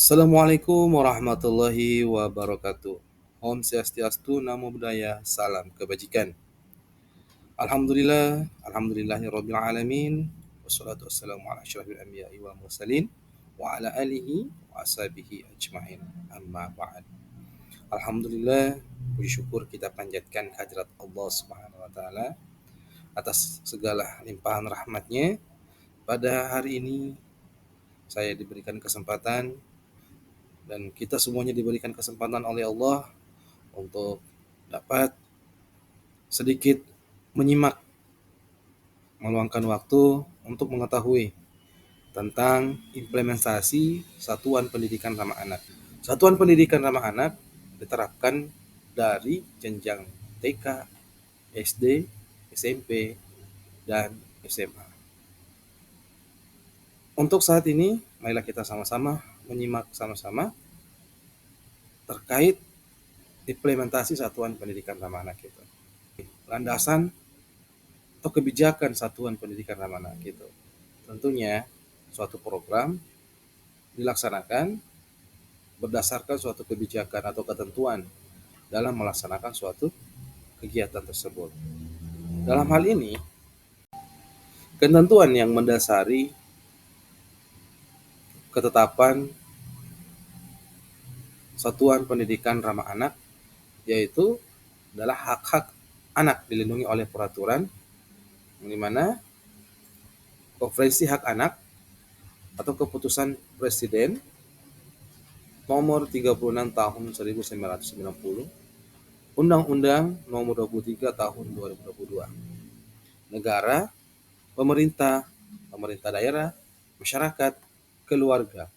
Assalamualaikum warahmatullahi wabarakatuh. Om Swastiastu, Namo Buddhaya, salam kebajikan. Alhamdulillahirabbil alamin. Wassalatu wassalamu ala asyrafil anbiya'i wal mursalin wa ala alihi wa ashabihi ajmain. Amma ba'd. Alhamdulillah, puji syukur kita panjatkan hadirat Allah Subhanahu wa taala atas segala limpahan rahmatnya. Pada hari ini saya diberikan kesempatan dan kita semuanya diberikan kesempatan oleh Allah untuk dapat sedikit menyimak, meluangkan waktu untuk mengetahui tentang implementasi Satuan Pendidikan Ramah Anak. Satuan Pendidikan Ramah Anak diterapkan dari jenjang TK, SD, SMP, dan SMA. Untuk saat ini, marilah kita sama-sama menyimak sama-sama terkait implementasi Satuan Pendidikan Ramah Anak itu. Landasan atau kebijakan Satuan Pendidikan Ramah Anak itu. Tentunya suatu program dilaksanakan berdasarkan suatu kebijakan atau ketentuan dalam melaksanakan suatu kegiatan tersebut. Dalam hal ini, ketentuan yang mendasari ketetapan Satuan Pendidikan Ramah Anak yaitu adalah hak-hak anak dilindungi oleh peraturan di mana Konferensi Hak Anak atau keputusan Presiden nomor 36 tahun 1990, Undang-Undang nomor 23 tahun 2022. Negara, pemerintah daerah, masyarakat, keluarga,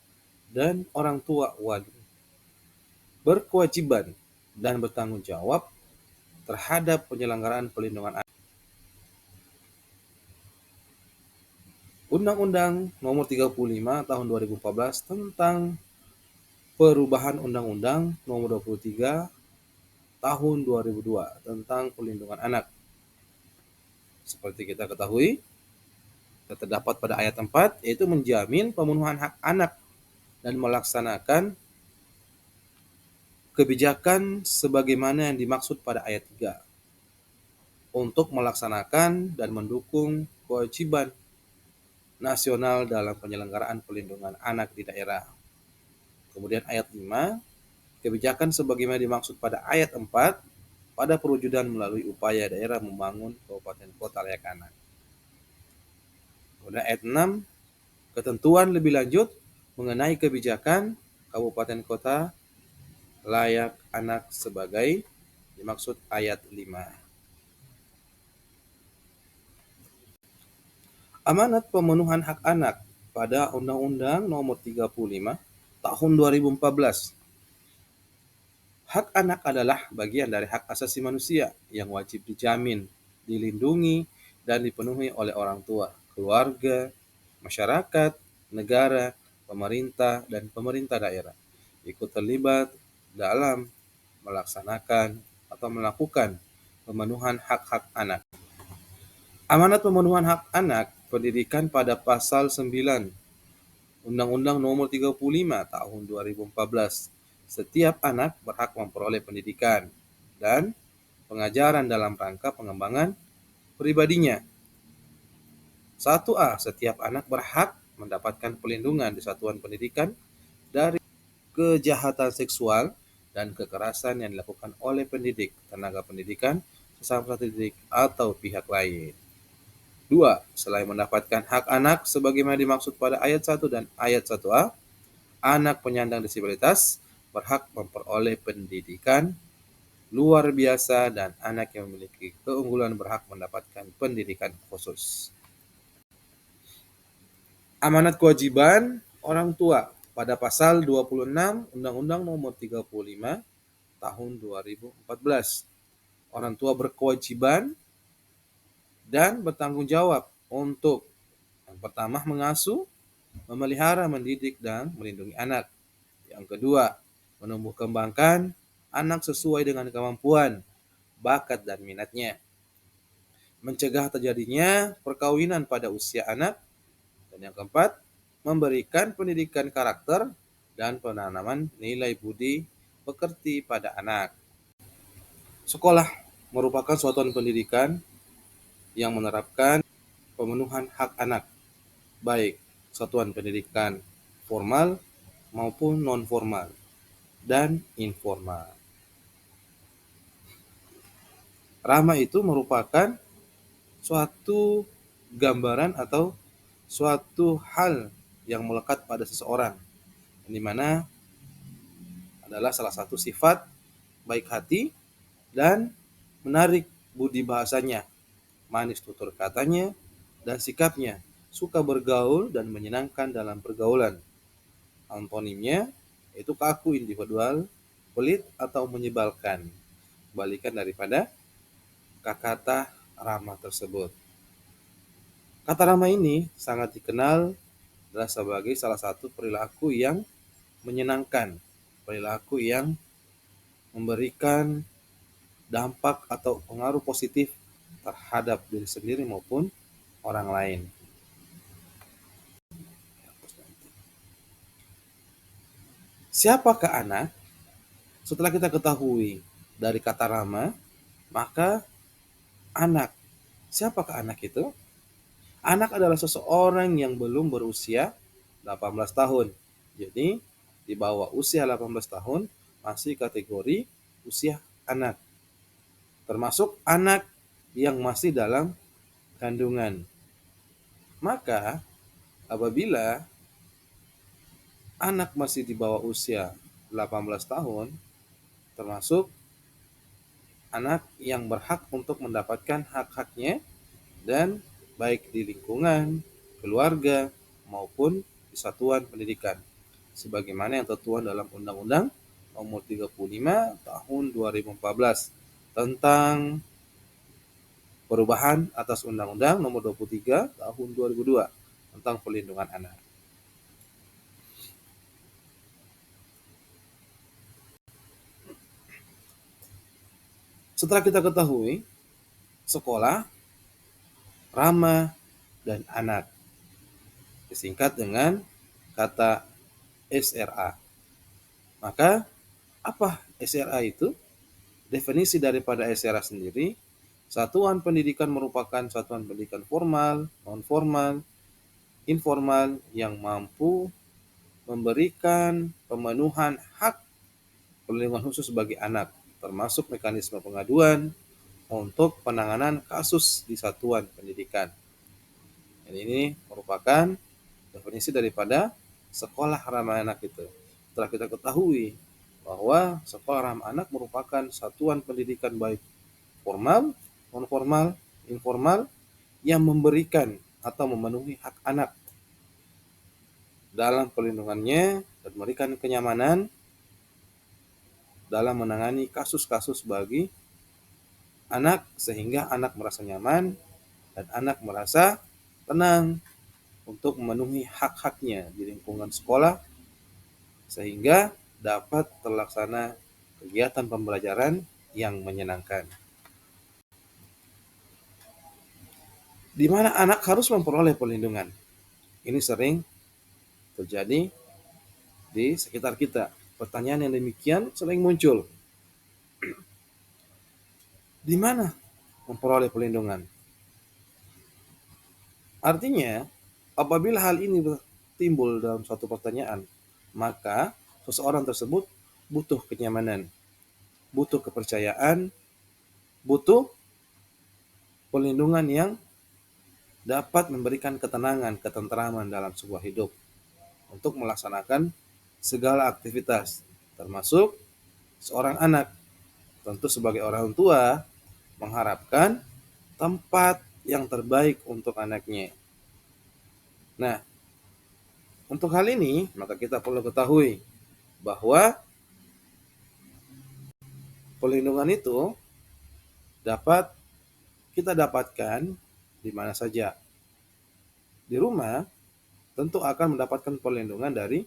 dan orang tua wali berkewajiban dan bertanggung jawab terhadap penyelenggaraan pelindungan anak. Undang-Undang nomor 35 tahun 2014 tentang perubahan Undang-Undang nomor 23 tahun 2002 tentang pelindungan anak. Seperti kita ketahui, terdapat pada ayat 4 yaitu menjamin pemenuhan hak anak dan melaksanakan kebijakan sebagaimana yang dimaksud pada ayat 3 untuk melaksanakan dan mendukung kewajiban nasional dalam penyelenggaraan pelindungan anak di daerah. Kemudian ayat 5, kebijakan sebagaimana dimaksud pada ayat 4 pada perwujudan melalui upaya daerah membangun kabupaten kota layak anak. Kemudian ayat 6, ketentuan lebih lanjut mengenai kebijakan kabupaten kota layak anak sebagai dimaksud ayat 5. Amanat pemenuhan hak anak pada Undang-Undang nomor 35 tahun 2014. Hak anak adalah bagian dari hak asasi manusia yang wajib dijamin, dilindungi, dan dipenuhi oleh orang tua, keluarga, masyarakat, negara, pemerintah, dan pemerintah daerah. Ikut terlibat dalam melaksanakan atau melakukan pemenuhan hak-hak anak. Amanat pemenuhan hak anak pendidikan pada pasal 9 Undang-Undang nomor 35 tahun 2014. Setiap anak berhak memperoleh pendidikan dan pengajaran dalam rangka pengembangan pribadinya. 1A. Setiap anak berhak mendapatkan perlindungan di satuan pendidikan dari kejahatan seksual dan kekerasan yang dilakukan oleh pendidik, tenaga pendidikan, sesama pendidik, atau pihak lain. 2. Selain mendapatkan hak anak sebagaimana dimaksud pada ayat 1 dan ayat 1A, anak penyandang disabilitas berhak memperoleh pendidikan luar biasa dan anak yang memiliki keunggulan berhak mendapatkan pendidikan khusus. Amanat kewajiban orang tua pada pasal 26 Undang-Undang nomor 35 tahun 2014. Orang tua berkewajiban dan bertanggung jawab untuk yang pertama mengasuh, memelihara, mendidik, dan melindungi anak. Yang kedua, menumbuh kembangkan anak sesuai dengan kemampuan, bakat, dan minatnya. Mencegah terjadinya perkawinan pada usia anak. Dan yang keempat, memberikan pendidikan karakter dan penanaman nilai budi pekerti pada anak. Sekolah merupakan satuan pendidikan yang menerapkan pemenuhan hak anak, baik satuan pendidikan formal maupun non-formal dan informal. Rama itu merupakan suatu gambaran atau suatu hal yang melekat pada seseorang, di mana adalah salah satu sifat baik hati dan menarik budi bahasanya, manis tutur katanya, dan sikapnya, suka bergaul dan menyenangkan dalam pergaulan. Antonimnya itu kaku, individual, pelit, atau menyebalkan. Balikan daripada kata ramah tersebut. Kata ramah ini sangat dikenal adalah sebagai salah satu perilaku yang menyenangkan, perilaku yang memberikan dampak atau pengaruh positif terhadap diri sendiri maupun orang lain. Siapakah anak? Setelah kita ketahui dari kata rama, maka anak. Siapakah anak itu? Anak adalah seseorang yang belum berusia 18 tahun. Jadi, di bawah usia 18 tahun masih kategori usia anak. Termasuk anak yang masih dalam kandungan. Maka, apabila anak masih di bawah usia 18 tahun, termasuk anak yang berhak untuk mendapatkan hak-haknya dan baik di lingkungan, keluarga, maupun di satuan pendidikan. Sebagaimana yang tertuang dalam Undang-Undang Nomor 35 Tahun 2014 tentang perubahan atas Undang-Undang Nomor 23 Tahun 2002 tentang pelindungan anak. Setelah kita ketahui sekolah, ramah, dan anak, disingkat dengan kata SRA. Maka apa SRA itu? Definisi daripada SRA sendiri, satuan pendidikan merupakan satuan pendidikan formal, non-formal, informal yang mampu memberikan pemenuhan hak perlindungan khusus bagi anak, termasuk mekanisme pengaduan untuk penanganan kasus di satuan pendidikan. Dan ini merupakan definisi daripada sekolah ramah anak itu. Setelah kita ketahui bahwa sekolah ramah anak merupakan satuan pendidikan baik formal, non-formal, informal yang memberikan atau memenuhi hak anak dalam perlindungannya dan memberikan kenyamanan dalam menangani kasus-kasus bagi anak sehingga anak merasa nyaman dan anak merasa tenang untuk memenuhi hak-haknya di lingkungan sekolah sehingga dapat terlaksana kegiatan pembelajaran yang menyenangkan. Di mana anak harus memperoleh perlindungan. Ini sering terjadi di sekitar kita. Pertanyaan yang demikian sering muncul. Di mana memperoleh perlindungan? Artinya, apabila hal ini timbul dalam suatu pertanyaan, maka seseorang tersebut butuh kenyamanan, butuh kepercayaan, butuh perlindungan yang dapat memberikan ketenangan, ketentraman dalam sebuah hidup untuk melaksanakan segala aktivitas, termasuk seorang anak. Tentu sebagai orang tua mengharapkan tempat yang terbaik untuk anaknya. Nah, untuk hal ini maka kita perlu ketahui bahwa perlindungan itu dapat kita dapatkan di mana saja. Di rumah tentu akan mendapatkan perlindungan dari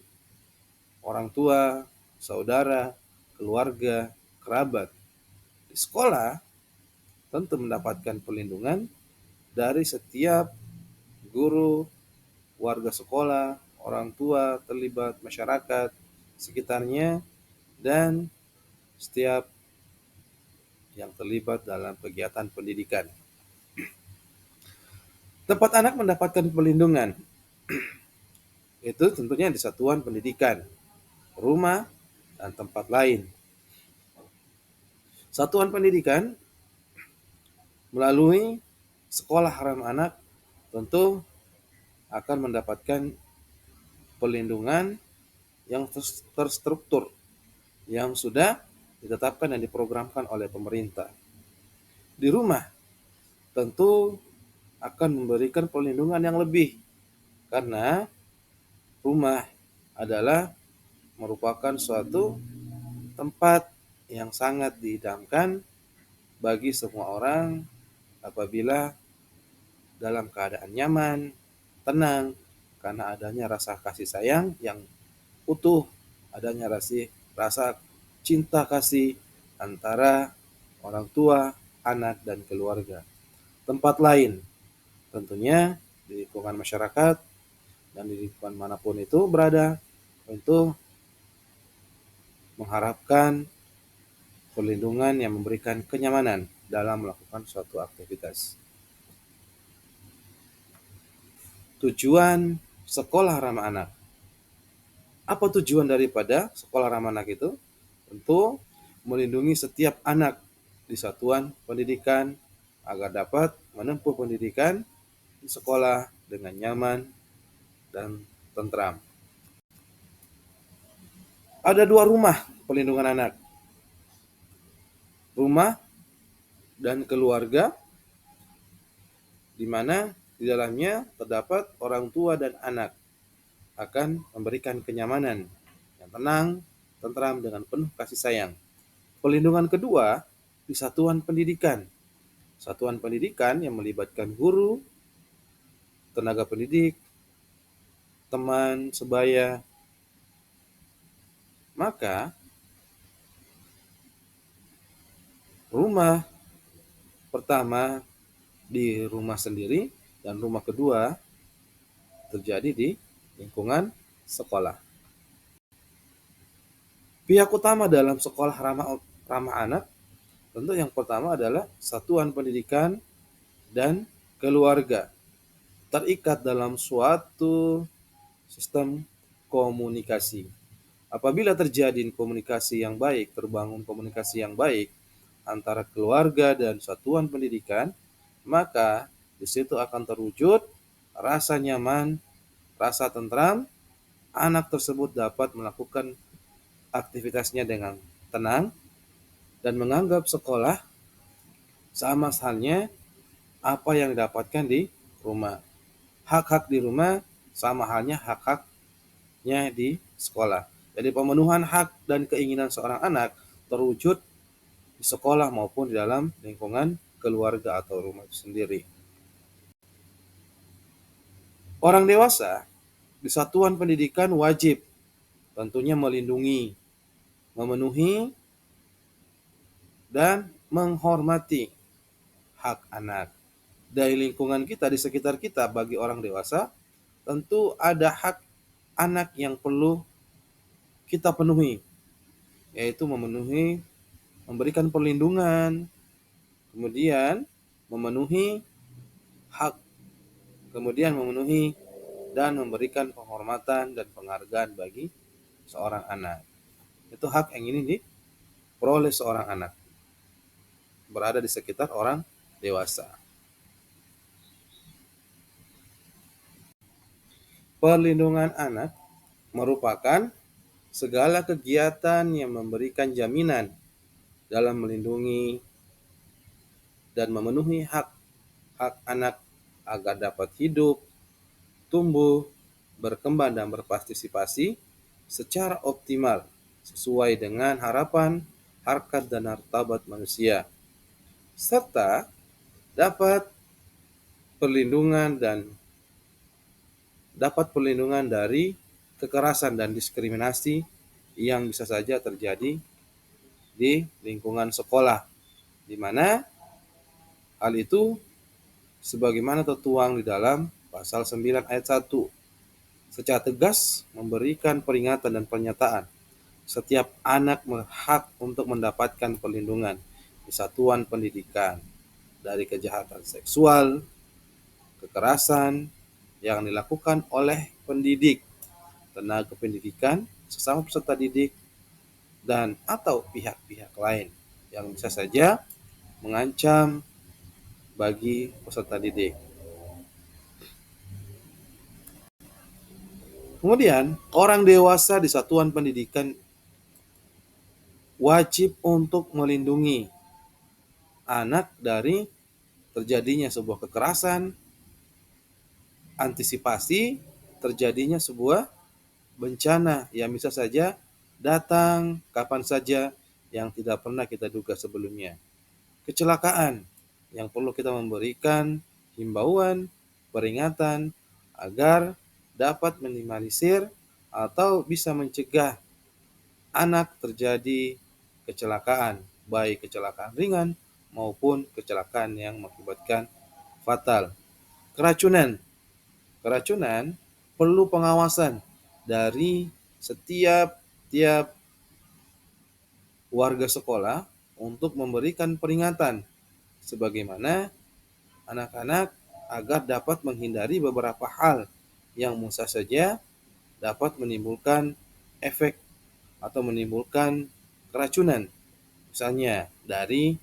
orang tua, saudara, keluarga, kerabat. Di sekolah tentu mendapatkan perlindungan dari setiap guru, warga sekolah, orang tua, terlibat, masyarakat, sekitarnya, dan setiap yang terlibat dalam kegiatan pendidikan. Tempat anak mendapatkan perlindungan itu tentunya di satuan pendidikan, rumah, dan tempat lain. Satuan pendidikan melalui sekolah ramah anak tentu akan mendapatkan perlindungan yang terstruktur, yang sudah ditetapkan dan diprogramkan oleh pemerintah. Di rumah tentu akan memberikan perlindungan yang lebih, karena rumah adalah merupakan suatu tempat yang sangat diidamkan bagi semua orang apabila dalam keadaan nyaman, tenang, karena adanya rasa kasih sayang yang utuh, adanya rasa cinta kasih antara orang tua, anak, dan keluarga. Tempat lain tentunya di lingkungan masyarakat dan di lingkungan manapun itu berada, tentu mengharapkan perlindungan yang memberikan kenyamanan dalam melakukan suatu aktivitas. Tujuan sekolah ramah anak. Apa tujuan daripada sekolah ramah anak itu? Tentu melindungi setiap anak di satuan pendidikan agar dapat menempuh pendidikan di sekolah dengan nyaman dan tentram. Ada dua rumah perlindungan anak. Rumah dan keluarga, di mana di dalamnya terdapat orang tua dan anak, akan memberikan kenyamanan yang tenang, tentram, dengan penuh kasih sayang. Perlindungan kedua di satuan pendidikan. Satuan pendidikan yang melibatkan guru, tenaga pendidik, teman sebaya. Maka rumah pertama di rumah sendiri dan rumah kedua terjadi di lingkungan sekolah. Pihak utama dalam sekolah ramah anak tentu yang pertama adalah satuan pendidikan dan keluarga, terikat dalam suatu sistem komunikasi. Apabila terjadi komunikasi yang baik, terbangun komunikasi yang baik antara keluarga dan satuan pendidikan, maka di situ akan terwujud rasa nyaman, rasa tentram, anak tersebut dapat melakukan aktivitasnya dengan tenang dan menganggap sekolah sama halnya apa yang didapatkan di rumah. Hak-hak di rumah sama halnya hak-haknya di sekolah. Jadi pemenuhan hak dan keinginan seorang anak terwujud di sekolah maupun di dalam lingkungan keluarga atau rumah itu sendiri. Orang dewasa di satuan pendidikan wajib tentunya melindungi, memenuhi, dan menghormati hak anak. Dari lingkungan kita, di sekitar kita, bagi orang dewasa, tentu ada hak anak yang perlu kita penuhi, yaitu memberikan perlindungan, kemudian memenuhi hak, kemudian memenuhi dan memberikan penghormatan dan penghargaan bagi seorang anak. Itu hak yang ini diperoleh seorang anak berada di sekitar orang dewasa. Perlindungan anak merupakan segala kegiatan yang memberikan jaminan dalam melindungi dan memenuhi hak anak agar dapat hidup, tumbuh, berkembang, dan berpartisipasi secara optimal sesuai dengan harapan, harkat, dan martabat manusia, serta dapat perlindungan dari kekerasan dan diskriminasi yang bisa saja terjadi di lingkungan sekolah, di mana hal itu sebagaimana tertuang di dalam pasal 9 ayat 1 secara tegas memberikan peringatan dan pernyataan Setiap anak berhak untuk mendapatkan perlindungan di satuan pendidikan dari kejahatan seksual, kekerasan yang dilakukan oleh pendidik, tenaga pendidikan, sesama peserta didik, dan atau pihak-pihak lain yang bisa saja mengancam bagi peserta didik. Kemudian, orang dewasa di satuan pendidikan wajib untuk melindungi anak dari terjadinya sebuah kekerasan, antisipasi terjadinya sebuah bencana yang bisa saja datang kapan saja yang tidak pernah kita duga sebelumnya. Kecelakaan yang perlu kita memberikan himbauan, peringatan agar dapat minimalisir atau bisa mencegah anak terjadi kecelakaan, baik kecelakaan ringan maupun kecelakaan yang mengakibatkan fatal. Keracunan. Keracunan perlu pengawasan dari setiap tiap warga sekolah untuk memberikan peringatan sebagaimana anak-anak agar dapat menghindari beberapa hal yang bisa saja dapat menimbulkan efek atau menimbulkan keracunan. Misalnya dari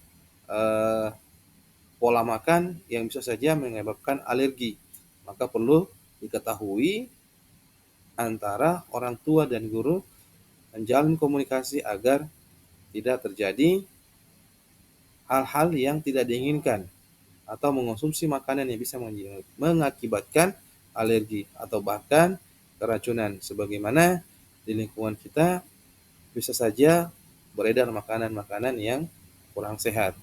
eh, pola makan yang bisa saja menyebabkan alergi. Maka perlu diketahui antara orang tua dan guru menjalin komunikasi agar tidak terjadi hal-hal yang tidak diinginkan atau mengonsumsi makanan yang bisa mengakibatkan alergi atau bahkan keracunan sebagaimana di lingkungan kita bisa saja beredar makanan-makanan yang kurang sehat.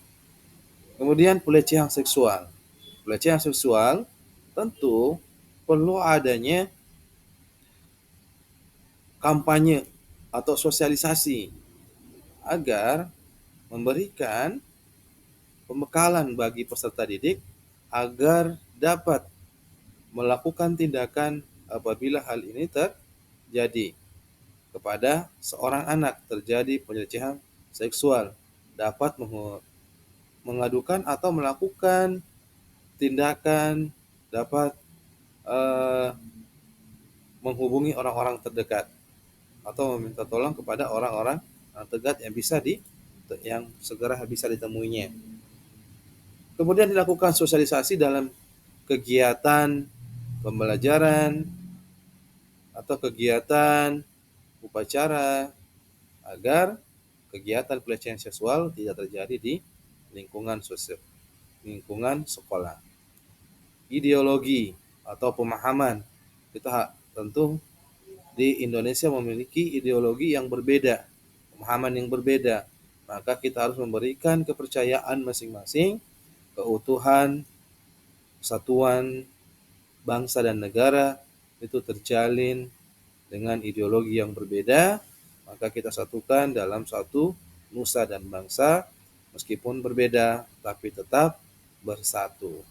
Kemudian pelecehan seksual. Pelecehan seksual tentu perlu adanya kampanye atau sosialisasi agar memberikan pembekalan bagi peserta didik agar dapat melakukan tindakan apabila hal ini terjadi kepada seorang anak terjadi pelecehan seksual, dapat mengadukan atau melakukan tindakan, dapat eh, menghubungi orang-orang terdekat atau meminta tolong kepada orang-orang terdekat yang segera bisa ditemuinya. Kemudian dilakukan sosialisasi dalam kegiatan pembelajaran atau kegiatan upacara agar kegiatan pelecehan seksual tidak terjadi di lingkungan sosial, lingkungan sekolah. Ideologi atau pemahaman, kita tentu di Indonesia memiliki ideologi yang berbeda, pemahaman yang berbeda. Maka kita harus memberikan kepercayaan masing-masing, keutuhan, kesatuan bangsa dan negara itu terjalin dengan ideologi yang berbeda, maka kita satukan dalam satu nusa dan bangsa, meskipun berbeda tapi tetap bersatu.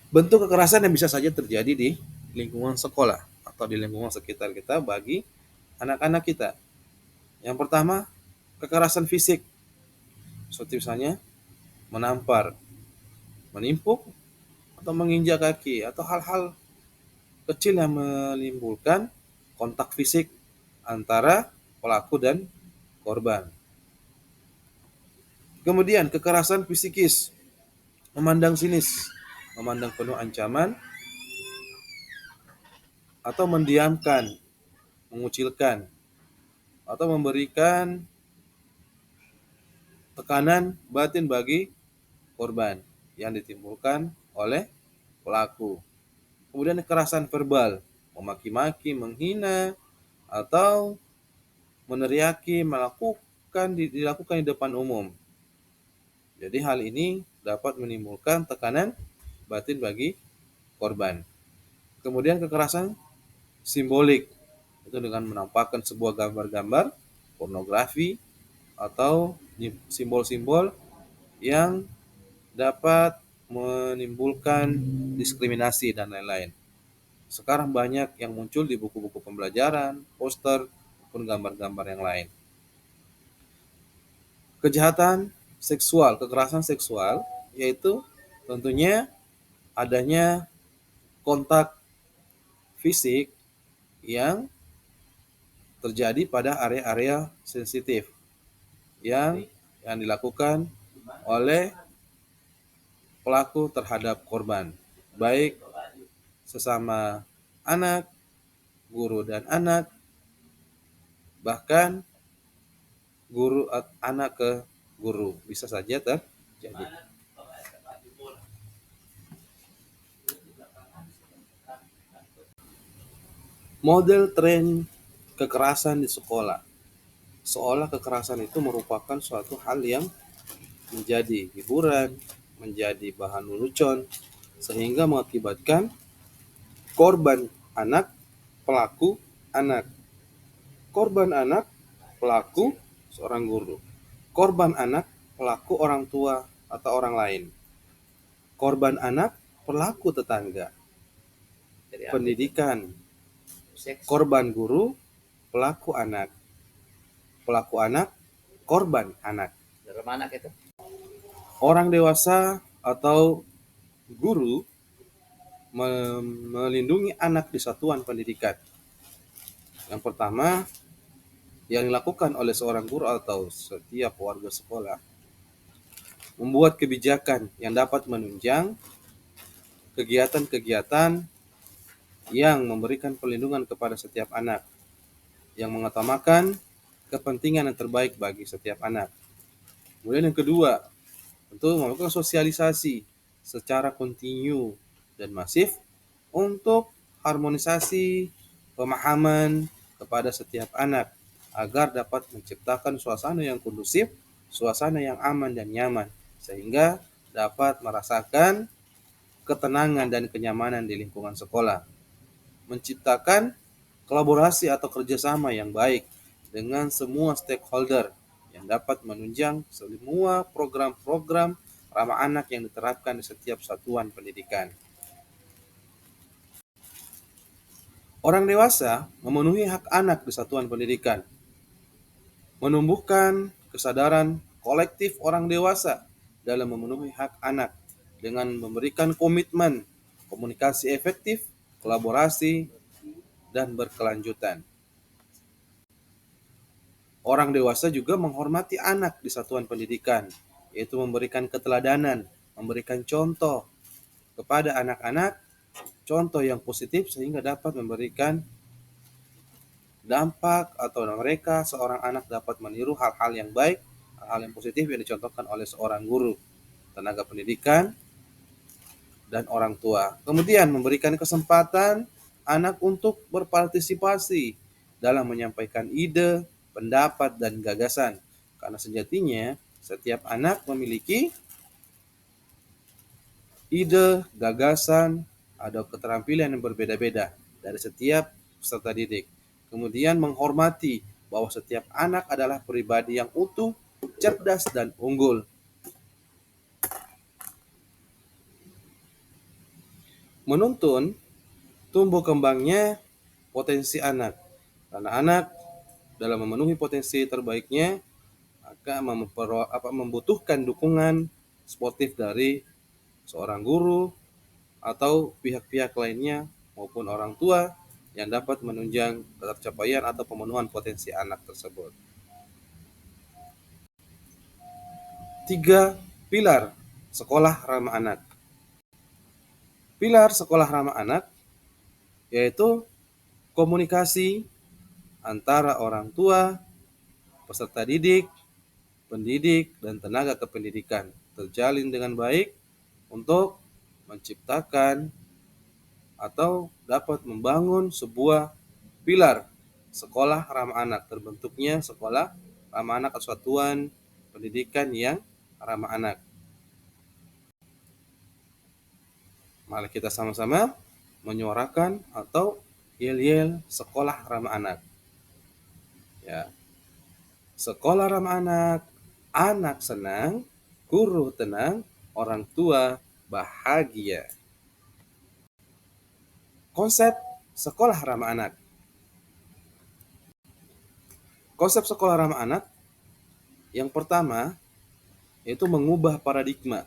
Bentuk kekerasan yang bisa saja terjadi di lingkungan sekolah atau di lingkungan sekitar kita bagi anak-anak kita. Yang pertama, kekerasan fisik, seperti misalnya menampar, menimpuk, atau menginjak kaki, atau hal-hal kecil yang menimbulkan kontak fisik antara pelaku dan korban. Kemudian kekerasan psikis, memandang sinis, memandang penuh ancaman, atau mendiamkan, mengucilkan, atau memberikan tekanan batin bagi korban yang ditimbulkan oleh pelaku. Kemudian kekerasan verbal, memaki-maki, menghina, atau meneriaki, dilakukan di depan umum. Jadi hal ini dapat menimbulkan tekanan batin bagi korban. Kemudian kekerasan simbolik, itu dengan menampakkan sebuah gambar-gambar pornografi atau simbol-simbol yang dapat menimbulkan diskriminasi dan lain-lain. sekarang banyak yang muncul di buku-buku pembelajaran, poster, maupun gambar-gambar yang lain. Kejahatan seksual, kekerasan seksual, yaitu tentunya adanya kontak fisik yang terjadi pada area-area sensitif yang dilakukan oleh pelaku terhadap korban, baik sesama anak, guru dan anak, bahkan guru anak ke guru bisa saja terjadi. Model tren kekerasan di sekolah. Seolah kekerasan itu merupakan suatu hal yang menjadi hiburan, menjadi bahan lelucon, sehingga mengakibatkan korban anak, pelaku anak. Korban anak, pelaku seorang guru. Korban anak, pelaku orang tua atau orang lain. Korban anak, pelaku tetangga. Pendidikan. Korban guru, pelaku anak. Pelaku anak, korban anak. Orang dewasa atau guru melindungi anak di satuan pendidikan. Yang pertama, yang dilakukan oleh seorang guru atau setiap warga sekolah, membuat kebijakan yang dapat menunjang kegiatan-kegiatan yang memberikan perlindungan kepada setiap anak, yang mengutamakan kepentingan yang terbaik bagi setiap anak. Kemudian yang kedua, tentu melakukan sosialisasi secara kontinu dan masif untuk harmonisasi pemahaman kepada setiap anak agar dapat menciptakan suasana yang kondusif, suasana yang aman dan nyaman, sehingga dapat merasakan ketenangan dan kenyamanan di lingkungan sekolah. Menciptakan kolaborasi atau kerjasama yang baik dengan semua stakeholder yang dapat menunjang semua program-program ramah anak yang diterapkan di setiap satuan pendidikan. Orang dewasa memenuhi hak anak di satuan pendidikan, menumbuhkan kesadaran kolektif orang dewasa dalam memenuhi hak anak dengan memberikan komitmen, komunikasi efektif, kolaborasi, dan berkelanjutan. Orang dewasa juga menghormati anak di satuan pendidikan, yaitu memberikan keteladanan, memberikan contoh kepada anak-anak, contoh yang positif sehingga dapat memberikan dampak atau mereka seorang anak dapat meniru hal-hal yang baik, hal-hal yang positif yang dicontohkan oleh seorang guru, tenaga pendidikan, dan orang tua. Kemudian memberikan kesempatan anak untuk berpartisipasi dalam menyampaikan ide, pendapat, dan gagasan. Karena sejatinya setiap anak memiliki ide, gagasan, ada keterampilan yang berbeda-beda dari setiap peserta didik. Kemudian menghormati bahwa setiap anak adalah pribadi yang utuh, cerdas, dan unggul. Menuntun tumbuh kembangnya potensi anak. Karena anak dalam memenuhi potensi terbaiknya akan membutuhkan dukungan sportif dari seorang guru atau pihak-pihak lainnya maupun orang tua yang dapat menunjang tercapaian atau pemenuhan potensi anak tersebut. 3 pilar sekolah ramah anak. Pilar sekolah ramah anak yaitu komunikasi antara orang tua, peserta didik, pendidik, dan tenaga kependidikan terjalin dengan baik untuk menciptakan atau dapat membangun sebuah pilar sekolah ramah anak. Terbentuknya sekolah ramah anak atau satuan pendidikan yang ramah anak. Mari kita sama-sama menyuarakan atau yel-yel sekolah ramah anak. Ya. Sekolah ramah anak, anak senang, guru tenang, orang tua bahagia. Konsep sekolah ramah anak. Konsep sekolah ramah anak yang pertama yaitu mengubah paradigma,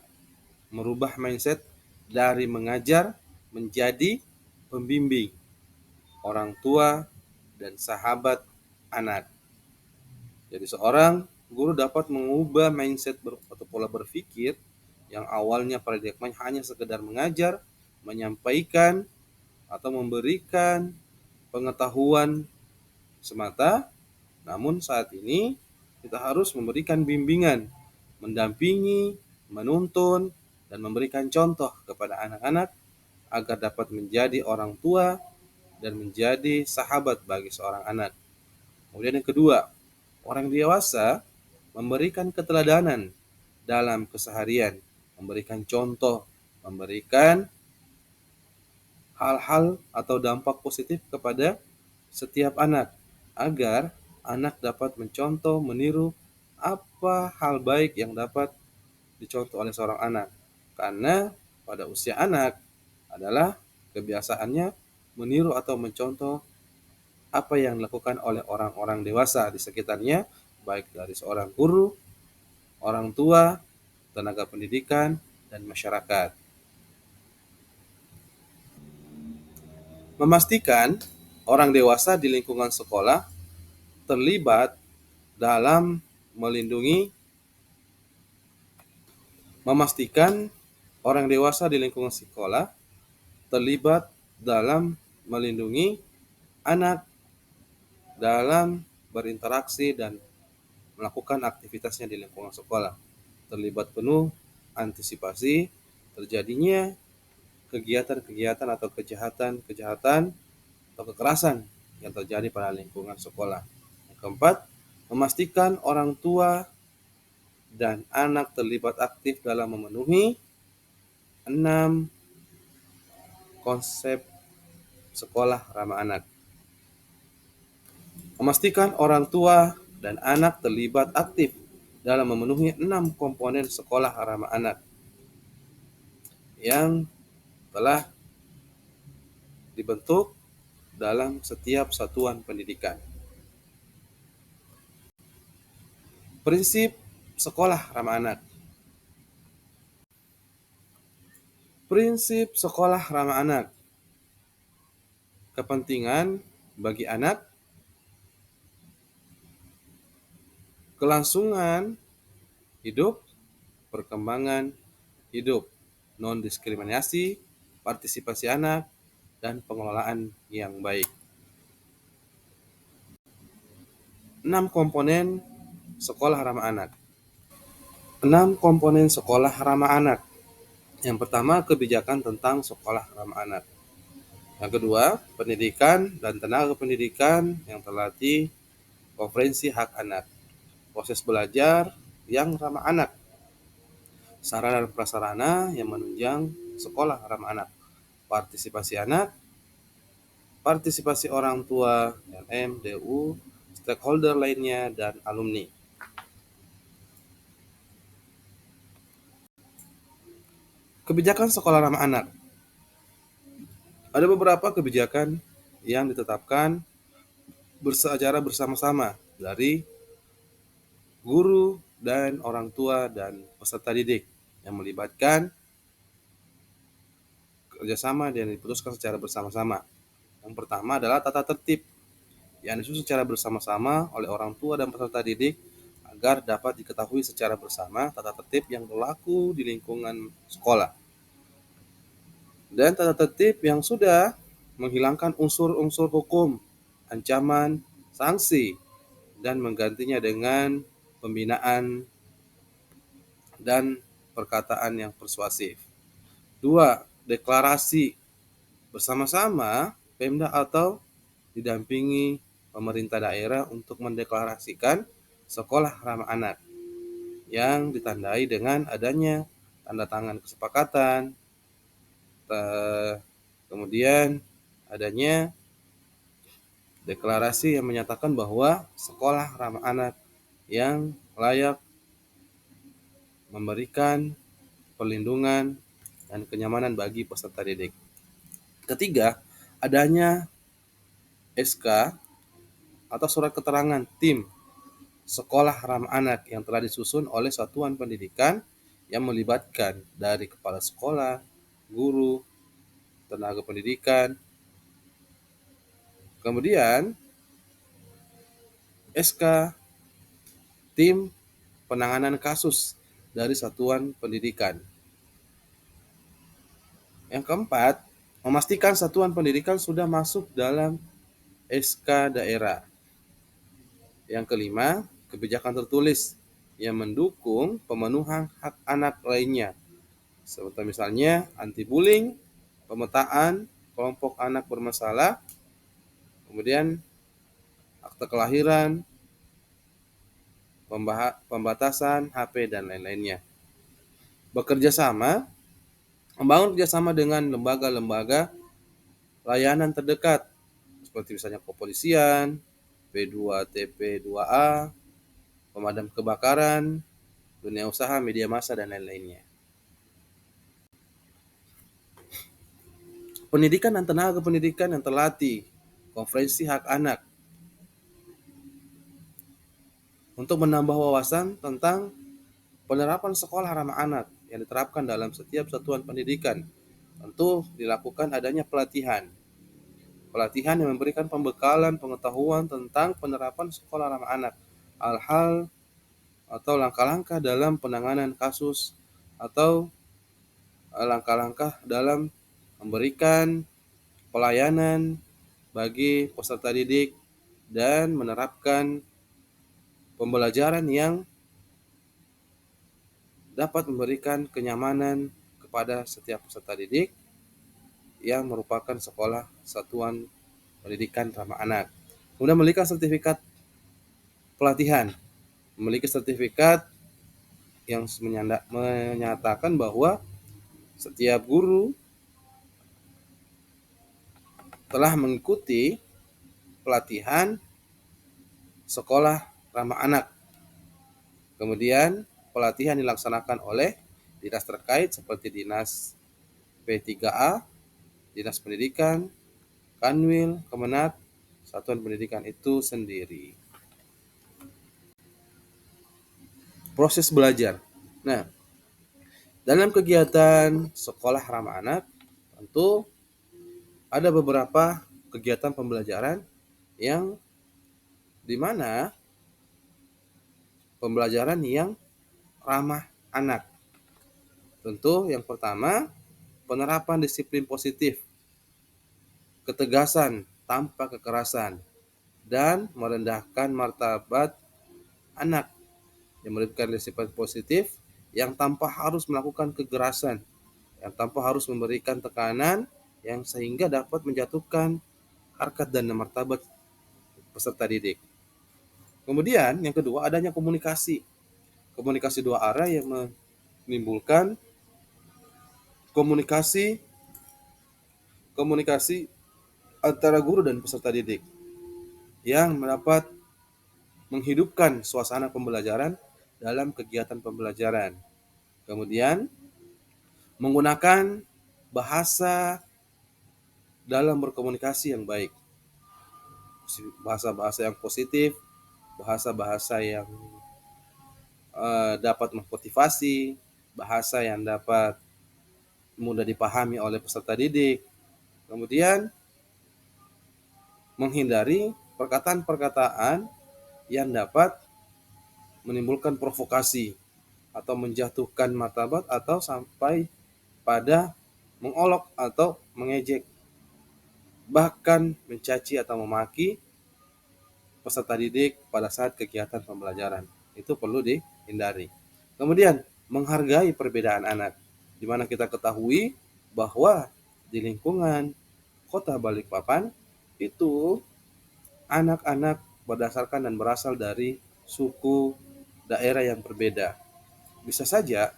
merubah mindset dari mengajar menjadi pembimbing, orang tua, dan sahabat anak. Jadi seorang guru dapat mengubah mindset atau pola berpikir yang awalnya paradigmanya hanya sekedar mengajar, menyampaikan, atau memberikan pengetahuan semata, namun saat ini kita harus memberikan bimbingan, mendampingi, menuntun, dan memberikan contoh kepada anak-anak agar dapat menjadi orang tua dan menjadi sahabat bagi seorang anak. Kemudian yang kedua, orang dewasa memberikan keteladanan dalam keseharian, memberikan contoh, memberikan hal-hal atau dampak positif kepada setiap anak, agar anak dapat mencontoh, meniru apa hal baik yang dapat dicontoh oleh seorang anak. Karena pada usia anak adalah kebiasaannya meniru atau mencontoh apa yang dilakukan oleh orang-orang dewasa di sekitarnya, baik dari seorang guru, orang tua, tenaga pendidikan, dan masyarakat. Memastikan orang dewasa di lingkungan sekolah terlibat dalam melindungi, memastikan orang dewasa di lingkungan sekolah terlibat dalam melindungi anak dalam berinteraksi dan melakukan aktivitasnya di lingkungan sekolah. Terlibat penuh antisipasi terjadinya kegiatan-kegiatan atau kejahatan-kejahatan atau kekerasan yang terjadi pada lingkungan sekolah. Yang keempat, memastikan orang tua dan anak terlibat aktif dalam memenuhi 6 konsep sekolah ramah anak. Memastikan orang tua dan anak terlibat aktif dalam memenuhi 6 komponen sekolah ramah anak yang telah dibentuk dalam setiap satuan pendidikan. Prinsip sekolah ramah anak. Prinsip sekolah ramah anak. Kepentingan bagi anak, kelangsungan hidup, perkembangan hidup, non-diskriminasi, partisipasi anak, dan pengelolaan yang baik. 6 komponen sekolah ramah anak. 6 komponen sekolah ramah anak. Yang pertama, kebijakan tentang sekolah ramah anak. Yang kedua, pendidikan dan tenaga pendidikan yang terlatih, konferensi hak anak, proses belajar yang ramah anak, sarana dan prasarana yang menunjang sekolah ramah anak, partisipasi anak, partisipasi orang tua, LM, DU, stakeholder lainnya, dan alumni. Kebijakan sekolah ramah anak. Ada beberapa kebijakan yang ditetapkan secara bersama-sama dari guru dan orang tua dan peserta didik yang melibatkan kerjasama dan diputuskan secara bersama-sama. Yang pertama adalah tata tertib yang disusun secara bersama-sama oleh orang tua dan peserta didik agar dapat diketahui secara bersama tata tertib yang berlaku di lingkungan sekolah. Dan tata tertib yang sudah menghilangkan unsur-unsur hukum, ancaman, sanksi, dan menggantinya dengan pembinaan dan perkataan yang persuasif. 2. Deklarasi bersama-sama Pemda atau didampingi pemerintah daerah untuk mendeklarasikan sekolah ramah anak yang ditandai dengan adanya tanda tangan kesepakatan, kemudian adanya deklarasi yang menyatakan bahwa sekolah ramah anak yang layak memberikan perlindungan dan kenyamanan bagi peserta didik. Ketiga, adanya SK atau surat keterangan tim sekolah ramah anak yang telah disusun oleh satuan pendidikan yang melibatkan dari kepala sekolah, guru, tenaga pendidikan, kemudian SK tim penanganan kasus dari satuan pendidikan. Yang keempat, memastikan satuan pendidikan sudah masuk dalam SK daerah. Yang kelima, kebijakan tertulis yang mendukung pemenuhan hak anak lainnya, seperti misalnya anti-bullying, pemetaan kelompok anak bermasalah, kemudian akte kelahiran, pembatasan HP, dan lain-lainnya. Bekerja sama, membangun kerjasama dengan lembaga-lembaga layanan terdekat, seperti misalnya kepolisian, P2TP2A, pemadam kebakaran, dunia usaha, media massa, dan lain-lainnya. Pendidikan dan tenaga pendidikan yang terlatih, konferensi hak anak, untuk menambah wawasan tentang penerapan sekolah ramah anak yang diterapkan dalam setiap satuan pendidikan. Tentu dilakukan adanya pelatihan. Pelatihan yang memberikan pembekalan pengetahuan tentang penerapan sekolah ramah anak, hal-hal atau langkah-langkah dalam penanganan kasus, atau langkah-langkah dalam memberikan pelayanan bagi peserta didik dan menerapkan pembelajaran yang dapat memberikan kenyamanan kepada setiap peserta didik yang merupakan sekolah satuan pendidikan ramah anak. Kemudian memiliki sertifikat pelatihan, memiliki sertifikat yang menyatakan bahwa setiap guru telah mengikuti pelatihan sekolah ramah anak. Kemudian pelatihan dilaksanakan oleh dinas terkait seperti dinas P3A, dinas pendidikan, Kanwil, Kemenat, satuan pendidikan itu sendiri. Proses belajar. Nah, dalam kegiatan sekolah ramah anak, tentu ada beberapa kegiatan pembelajaran yang dimana pembelajaran yang ramah anak. Tentu yang pertama, penerapan disiplin positif, ketegasan tanpa kekerasan, dan merendahkan martabat anak. Yang memberikan disiplin positif yang tanpa harus melakukan kekerasan, yang tanpa harus memberikan tekanan yang sehingga dapat menjatuhkan harkat dan martabat peserta didik. Kemudian yang kedua, adanya komunikasi. Komunikasi dua arah yang menimbulkan komunikasi antara guru dan peserta didik yang dapat menghidupkan suasana pembelajaran dalam kegiatan pembelajaran. Kemudian menggunakan bahasa dalam berkomunikasi yang baik, bahasa-bahasa yang positif, bahasa-bahasa yang dapat memotivasi, bahasa yang dapat mudah dipahami oleh peserta didik. Kemudian menghindari perkataan-perkataan yang dapat menimbulkan provokasi atau menjatuhkan martabat atau sampai pada mengolok atau mengejek, bahkan mencaci atau memaki peserta didik pada saat kegiatan pembelajaran. Itu perlu dihindari. Kemudian menghargai perbedaan anak, di mana kita ketahui bahwa di lingkungan Kota Balikpapan itu anak-anak berdasarkan dan berasal dari suku daerah yang berbeda. Bisa saja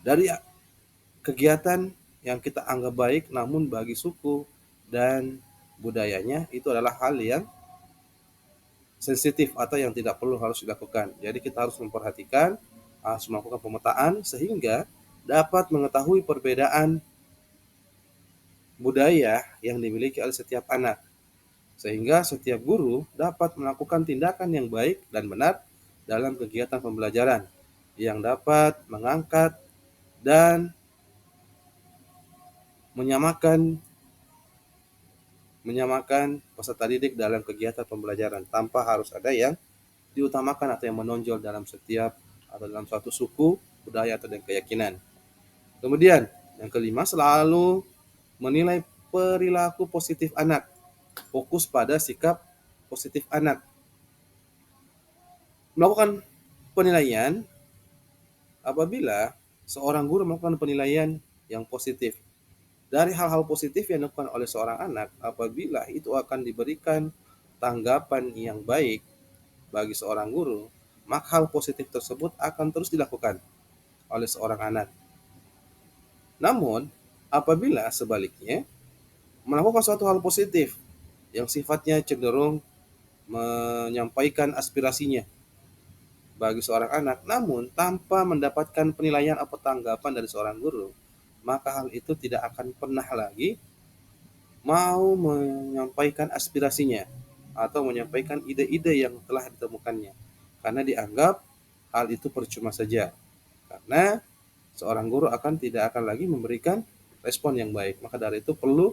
dari kegiatan yang kita anggap baik, namun bagi suku dan budayanya itu adalah hal yang sensitif atau yang tidak perlu harus dilakukan. Jadi kita harus memperhatikan, harus melakukan pemetaan sehingga dapat mengetahui perbedaan budaya yang dimiliki oleh setiap anak, sehingga setiap guru dapat melakukan tindakan yang baik dan benar dalam kegiatan pembelajaran yang dapat mengangkat dan menyamakan menyamakan peserta didik dalam kegiatan pembelajaran tanpa harus ada yang diutamakan atau yang menonjol dalam setiap atau dalam suatu suku, budaya atau dan keyakinan. Kemudian yang kelima, selalu menilai perilaku positif anak. Fokus pada sikap positif anak. Melakukan penilaian apabila seorang guru melakukan penilaian yang positif. Dari hal-hal positif yang dilakukan oleh seorang anak, apabila itu akan diberikan tanggapan yang baik bagi seorang guru, maka hal positif tersebut akan terus dilakukan oleh seorang anak. Namun, apabila sebaliknya melakukan suatu hal positif yang sifatnya cenderung menyampaikan aspirasinya bagi seorang anak, namun tanpa mendapatkan penilaian atau tanggapan dari seorang guru, maka hal itu tidak akan pernah lagi mau menyampaikan aspirasinya atau menyampaikan ide-ide yang telah ditemukannya, karena dianggap hal itu percuma saja, karena seorang guru tidak akan lagi memberikan respon yang baik. Maka dari itu perlu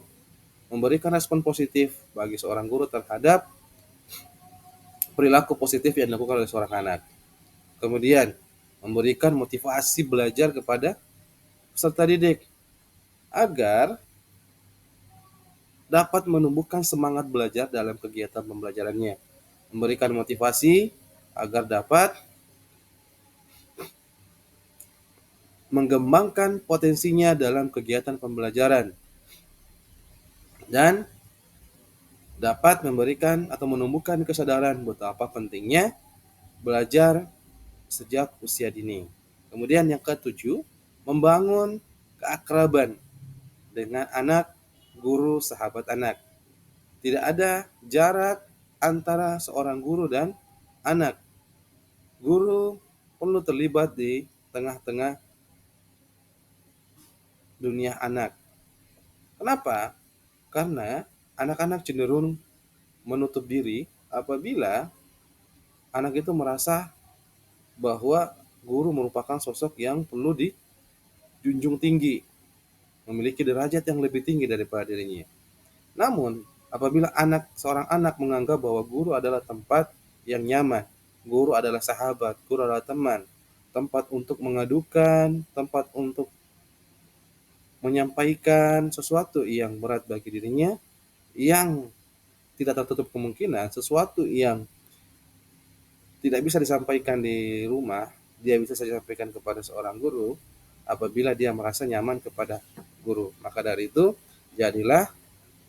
memberikan respon positif bagi seorang guru terhadap perilaku positif yang dilakukan oleh seorang anak. Kemudian memberikan motivasi belajar kepada peserta didik agar dapat menumbuhkan semangat belajar dalam kegiatan pembelajarannya. Memberikan motivasi agar dapat mengembangkan potensinya dalam kegiatan pembelajaran dan dapat memberikan atau menumbuhkan kesadaran betapa pentingnya belajar sejak usia dini. Kemudian yang ketujuh, membangun keakraban dengan anak, guru, sahabat anak. Tidak ada jarak antara seorang guru dan anak. Guru perlu terlibat di tengah-tengah dunia anak. Kenapa? Karena anak-anak cenderung menutup diri apabila anak itu merasa bahwa guru merupakan sosok yang perlu dijunjung tinggi, memiliki derajat yang lebih tinggi daripada dirinya. Namun, apabila seorang anak menganggap bahwa guru adalah tempat yang nyaman, guru adalah sahabat, guru adalah teman, tempat untuk mengadukan, tempat untuk menyampaikan sesuatu yang berat bagi dirinya, yang tidak tertutup kemungkinan sesuatu yang tidak bisa disampaikan di rumah, dia bisa saja sampaikan kepada seorang guru apabila dia merasa nyaman kepada guru. Maka dari itu, jadilah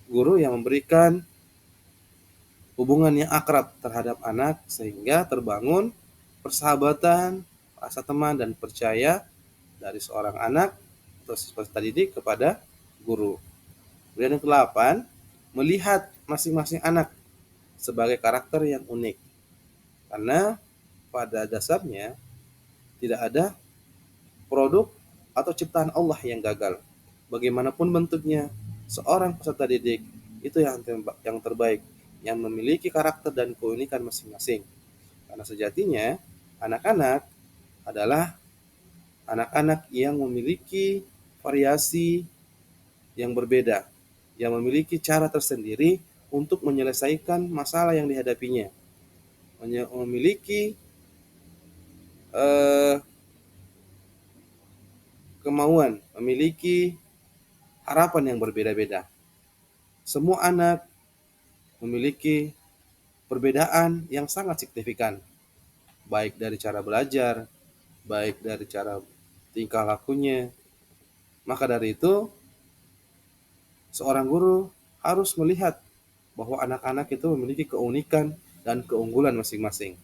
guru yang memberikan hubungan yang akrab terhadap anak sehingga terbangun persahabatan, rasa teman dan percaya dari seorang anak atau peserta didik kepada guru. Kemudian yang ke-8, melihat masing-masing anak sebagai karakter yang unik. Karena pada dasarnya tidak ada produk atau ciptaan Allah yang gagal. Bagaimanapun bentuknya, seorang peserta didik itu yang terbaik, yang memiliki karakter dan keunikan masing-masing. Karena sejatinya anak-anak adalah anak-anak yang memiliki variasi yang berbeda, yang memiliki cara tersendiri untuk menyelesaikan masalah yang dihadapinya, memiliki eh, kemauan, memiliki harapan yang berbeda-beda. Semua anak memiliki perbedaan yang sangat signifikan, baik dari cara belajar, baik dari cara tingkah lakunya. Maka dari itu, seorang guru harus melihat bahwa anak-anak itu memiliki keunikan dan keunggulan masing-masing.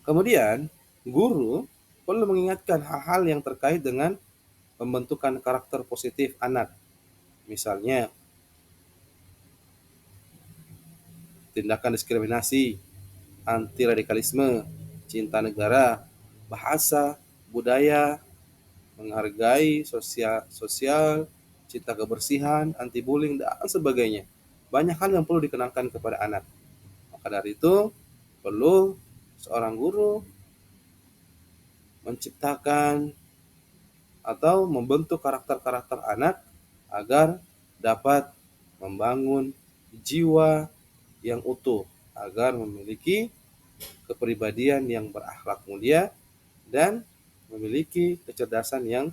Kemudian, guru perlu mengingatkan hal-hal yang terkait dengan pembentukan karakter positif anak. Misalnya, tindakan diskriminasi, anti radikalisme, cinta negara, bahasa, budaya, menghargai sosial, cipta kebersihan, anti bullying, dan sebagainya. Banyak hal yang perlu dikenalkan kepada anak. Maka dari itu, perlu seorang guru menciptakan atau membentuk karakter-karakter anak agar dapat membangun jiwa yang utuh, agar memiliki kepribadian yang berakhlak mulia dan memiliki kecerdasan yang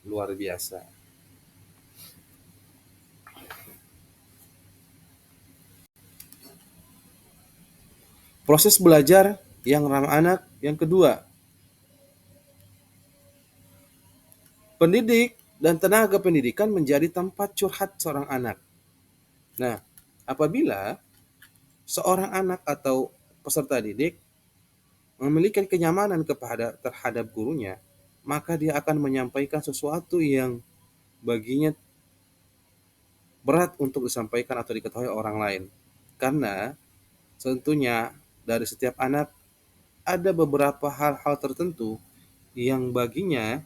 luar biasa. Proses belajar yang ramah anak yang kedua, pendidik dan tenaga pendidikan menjadi tempat curhat seorang anak. Nah, apabila seorang anak atau peserta didik memiliki kenyamanan terhadap gurunya, maka dia akan menyampaikan sesuatu yang baginya berat untuk disampaikan atau diketahui orang lain. Karena tentunya dari setiap anak ada beberapa hal-hal tertentu yang baginya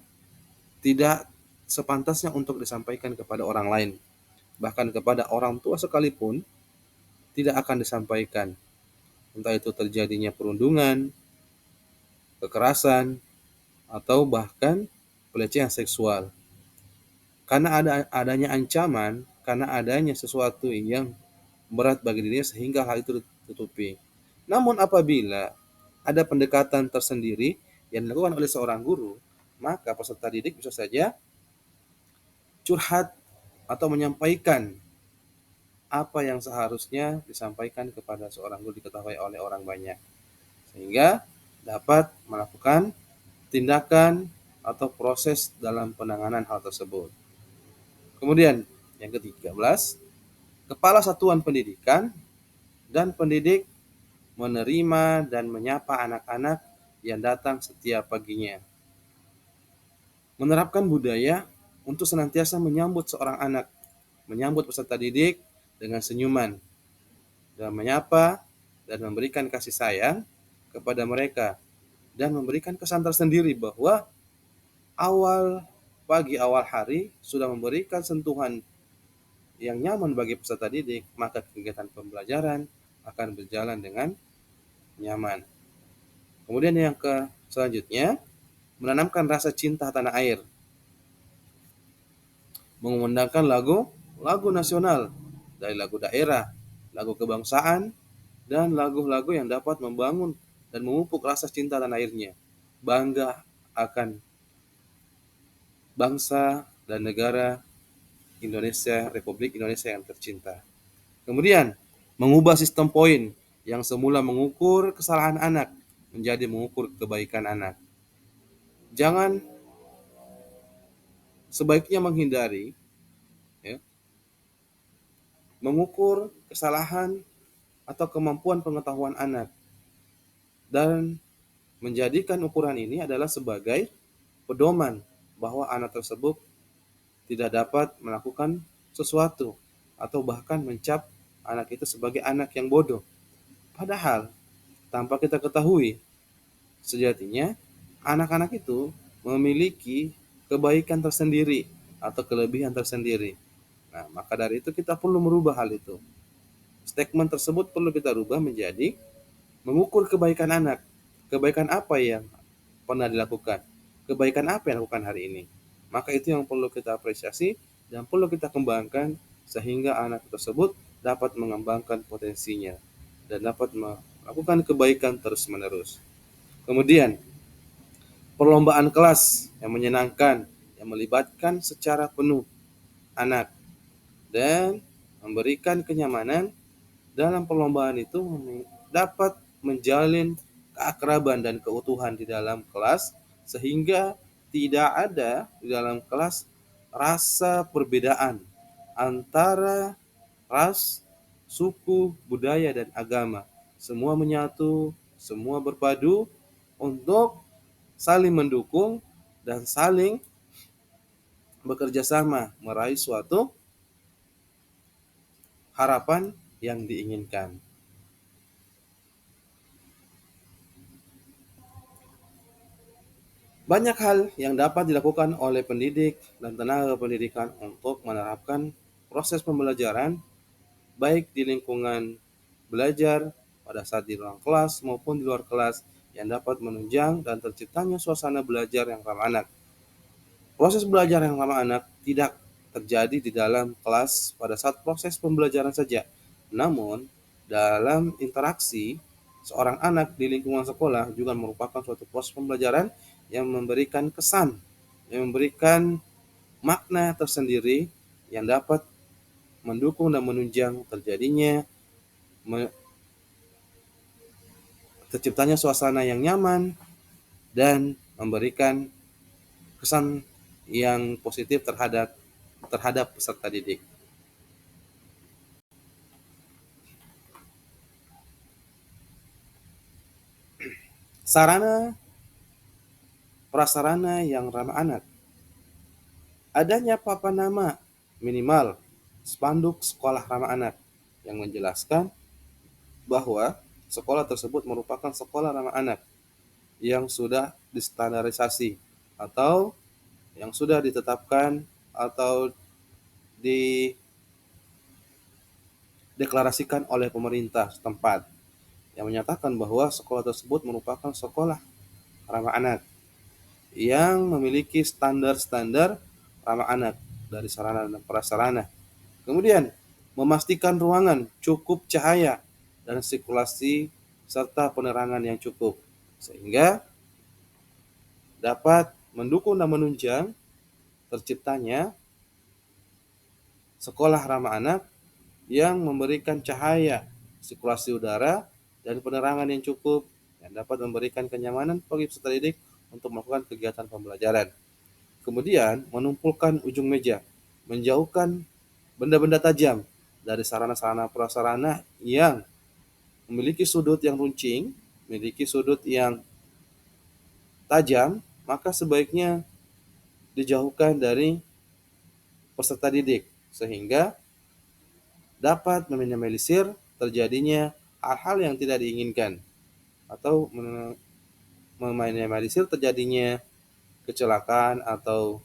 tidak sepantasnya untuk disampaikan kepada orang lain. Bahkan kepada orang tua sekalipun tidak akan disampaikan. Entah itu terjadinya perundungan, kekerasan, atau bahkan pelecehan seksual. Karena adanya ancaman, karena adanya sesuatu yang berat bagi dirinya sehingga hal itu ditutupi. Namun apabila ada pendekatan tersendiri yang dilakukan oleh seorang guru, maka peserta didik bisa saja curhat atau menyampaikan apa yang seharusnya disampaikan kepada seorang guru diketahui oleh orang banyak. Sehingga dapat melakukan tindakan atau proses dalam penanganan hal tersebut. Kemudian yang ke-13, kepala satuan pendidikan dan pendidik menerima dan menyapa anak-anak yang datang setiap paginya. Menerapkan budaya untuk senantiasa menyambut seorang anak, menyambut peserta didik dengan senyuman, dan menyapa dan memberikan kasih sayang kepada mereka, dan memberikan kesan tersendiri bahwa awal pagi, awal hari sudah memberikan sentuhan yang nyaman bagi peserta didik, maka kegiatan pembelajaran akan berjalan dengan nyaman. Kemudian yang selanjutnya, menanamkan rasa cinta tanah air, mengumandangkan lagu nasional, dari lagu daerah, lagu kebangsaan, dan lagu-lagu yang dapat membangun dan memupuk rasa cinta tanah airnya. Bangga akan bangsa dan negara Indonesia, Republik Indonesia yang tercinta. Kemudian, mengubah sistem poin yang semula mengukur kesalahan anak menjadi mengukur kebaikan anak. Jangan sebaiknya menghindari ya, mengukur kesalahan atau kemampuan pengetahuan anak dan menjadikan ukuran ini adalah sebagai pedoman bahwa anak tersebut tidak dapat melakukan sesuatu atau bahkan mencap anak itu sebagai anak yang bodoh. Padahal tanpa kita ketahui sejatinya anak-anak itu memiliki kebaikan tersendiri atau kelebihan tersendiri. Nah, maka dari itu kita perlu merubah hal itu. Statement tersebut perlu kita rubah menjadi mengukur kebaikan anak. Kebaikan apa yang pernah dilakukan? Kebaikan apa yang dilakukan hari ini? Maka itu yang perlu kita apresiasi dan perlu kita kembangkan sehingga anak tersebut dapat mengembangkan potensinya dan dapat melakukan kebaikan terus-menerus. Kemudian, perlombaan kelas yang menyenangkan, yang melibatkan secara penuh anak dan memberikan kenyamanan dalam perlombaan itu dapat menjalin keakraban dan keutuhan di dalam kelas sehingga tidak ada di dalam kelas rasa perbedaan antara ras, suku, budaya, dan agama. Semua menyatu, semua berpadu untuk saling mendukung dan saling bekerja sama meraih suatu harapan yang diinginkan. Banyak hal yang dapat dilakukan oleh pendidik dan tenaga pendidikan untuk menerapkan proses pembelajaran baik di lingkungan belajar pada saat di ruang kelas maupun di luar kelas yang dapat menunjang dan terciptanya suasana belajar yang ramah anak. Proses belajar yang ramah anak tidak terjadi di dalam kelas pada saat proses pembelajaran saja, namun dalam interaksi seorang anak di lingkungan sekolah juga merupakan suatu proses pembelajaran yang memberikan kesan, yang memberikan makna tersendiri yang dapat mendukung dan menunjang terjadinya terciptanya suasana yang nyaman dan memberikan kesan yang positif terhadap peserta didik. Sarana prasarana yang ramah anak. Adanya papan nama minimal spanduk sekolah ramah anak yang menjelaskan bahwa sekolah tersebut merupakan sekolah ramah anak yang sudah distandarisasi atau yang sudah ditetapkan atau dideklarasikan oleh pemerintah setempat yang menyatakan bahwa sekolah tersebut merupakan sekolah ramah anak yang memiliki standar-standar ramah anak dari sarana dan prasarana. Kemudian, memastikan ruangan cukup cahaya dan sirkulasi serta penerangan yang cukup sehingga dapat mendukung dan menunjang terciptanya sekolah ramah anak yang memberikan cahaya, sirkulasi udara, dan penerangan yang cukup yang dapat memberikan kenyamanan bagi peserta didik untuk melakukan kegiatan pembelajaran. Kemudian, menumpulkan ujung meja, menjauhkan benda-benda tajam dari sarana-sarana prasarana yang memiliki sudut yang runcing, memiliki sudut yang tajam, maka sebaiknya dijauhkan dari peserta didik sehingga dapat meminimalisir terjadinya hal-hal yang tidak diinginkan atau meminimalisir terjadinya kecelakaan atau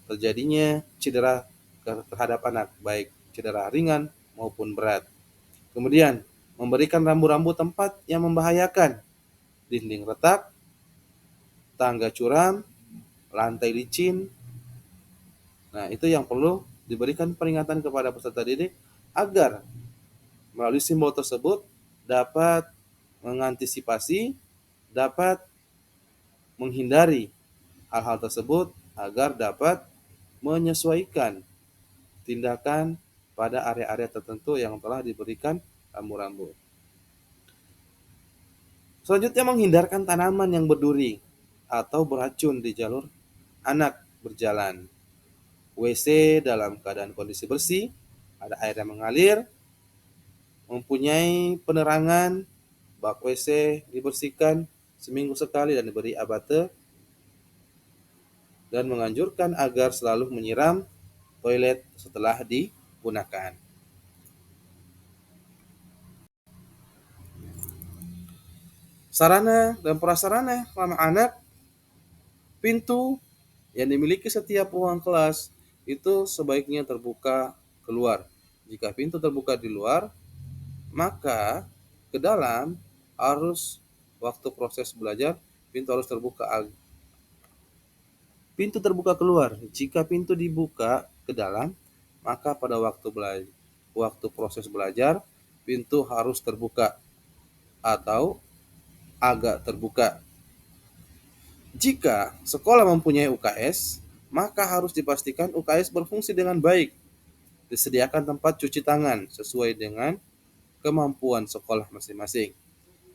terjadinya cedera terhadap anak, baik cedera ringan maupun berat. Kemudian, memberikan rambu-rambu tempat yang membahayakan, dinding retak, tangga curam, lantai licin. Nah, itu yang perlu diberikan peringatan kepada peserta didik agar melalui simbol tersebut dapat mengantisipasi, dapat menghindari hal-hal tersebut agar dapat menyesuaikan tindakan pada area-area tertentu yang telah diberikan rambu-rambu. Selanjutnya, menghindarkan tanaman yang berduri atau beracun di jalur anak berjalan. WC dalam keadaan kondisi bersih, ada air yang mengalir, mempunyai penerangan, bak WC dibersihkan seminggu sekali dan diberi abate, dan menganjurkan agar selalu menyiram toilet setelah digunakan. Sarana dan prasarana ramah anak, pintu yang dimiliki setiap ruang kelas itu sebaiknya terbuka keluar. Jika pintu terbuka di luar, maka ke dalam harus waktu proses belajar pintu harus terbuka. Pintu terbuka keluar. Jika pintu dibuka ke dalam, maka pada waktu proses belajar pintu harus terbuka atau agak terbuka. Jika sekolah mempunyai UKS, maka harus dipastikan UKS berfungsi dengan baik. Disediakan tempat cuci tangan sesuai dengan kemampuan sekolah masing-masing.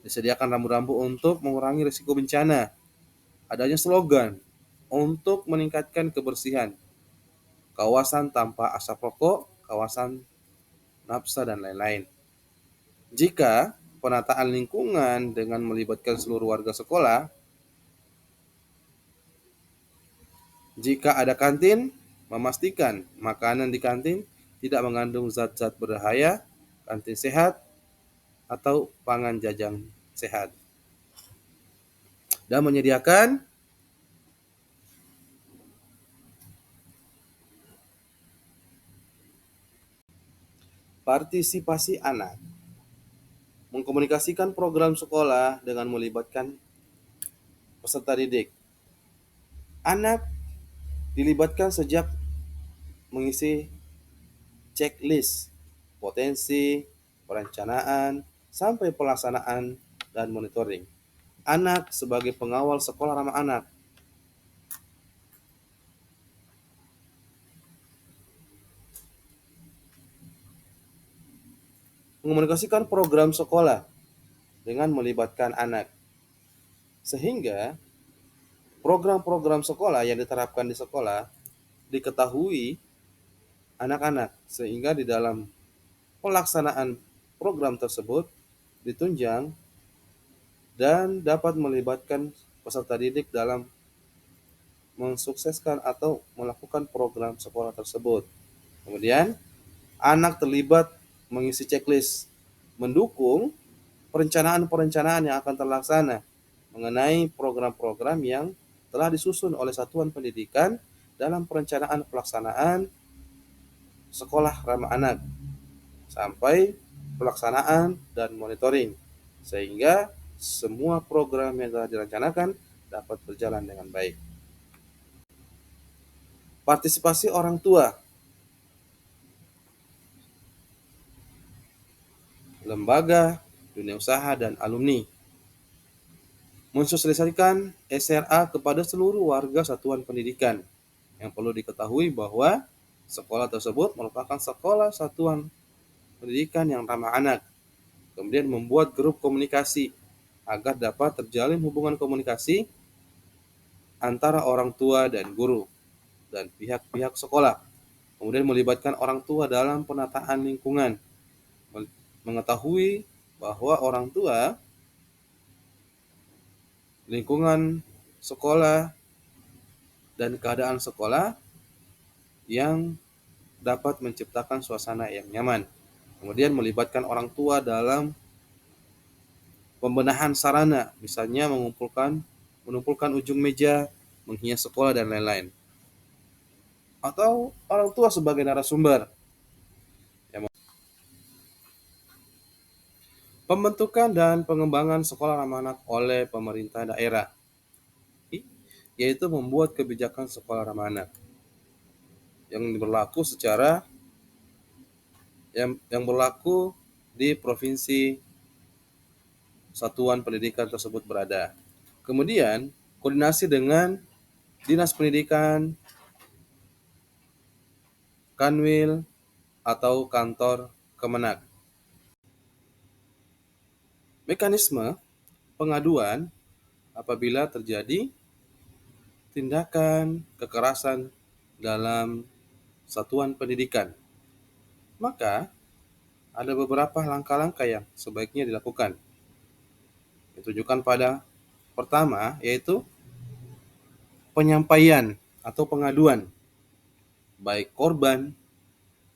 Disediakan rambu-rambu untuk mengurangi risiko bencana. Adanya slogan untuk meningkatkan kebersihan. Kawasan tanpa asap rokok, kawasan nafsa, dan lain-lain. Jika penataan lingkungan dengan melibatkan seluruh warga sekolah, jika ada kantin, memastikan makanan di kantin tidak mengandung zat-zat berbahaya, kantin sehat, atau pangan jajang sehat. dan menyediakan partisipasi anak, mengkomunikasikan program sekolah dengan melibatkan peserta didik. Anak dilibatkan sejak mengisi checklist, potensi, perencanaan, sampai pelaksanaan dan monitoring. Anak sebagai pengawal sekolah ramah anak, mengomunikasikan program sekolah dengan melibatkan anak, sehingga program-program sekolah yang diterapkan di sekolah diketahui anak-anak, sehingga di dalam pelaksanaan program tersebut ditunjang dan dapat melibatkan peserta didik dalam mensukseskan atau melakukan program sekolah tersebut. Kemudian, anak terlibat mengisi checklist, mendukung perencanaan-perencanaan yang akan terlaksana mengenai program-program yang telah disusun oleh satuan pendidikan dalam perencanaan pelaksanaan sekolah ramah anak sampai pelaksanaan dan monitoring, sehingga semua program yang telah direncanakan dapat berjalan dengan baik. Partisipasi orang tua, lembaga, dunia usaha, dan alumni. Mensosialisasikan SRA kepada seluruh warga satuan pendidikan. Yang perlu diketahui bahwa sekolah tersebut merupakan sekolah satuan pendidikan yang ramah anak. Kemudian membuat grup komunikasi agar dapat terjalin hubungan komunikasi antara orang tua dan guru dan pihak-pihak sekolah. Kemudian melibatkan orang tua dalam penataan lingkungan. Mengetahui bahwa orang tua, lingkungan sekolah, dan keadaan sekolah yang dapat menciptakan suasana yang nyaman. Kemudian melibatkan orang tua dalam pembenahan sarana, misalnya menumpulkan ujung meja, menghias sekolah, dan lain-lain. Atau orang tua sebagai narasumber. Pembentukan dan pengembangan sekolah ramah anak oleh pemerintah daerah, yaitu membuat kebijakan sekolah ramah anak yang berlaku yang berlaku di provinsi satuan pendidikan tersebut berada. Kemudian koordinasi dengan Dinas Pendidikan, Kanwil, atau kantor Kemenak. Mekanisme pengaduan apabila terjadi tindakan kekerasan dalam satuan pendidikan. Maka ada beberapa langkah-langkah yang sebaiknya dilakukan. Ditujukan pada pertama, yaitu penyampaian atau pengaduan baik korban,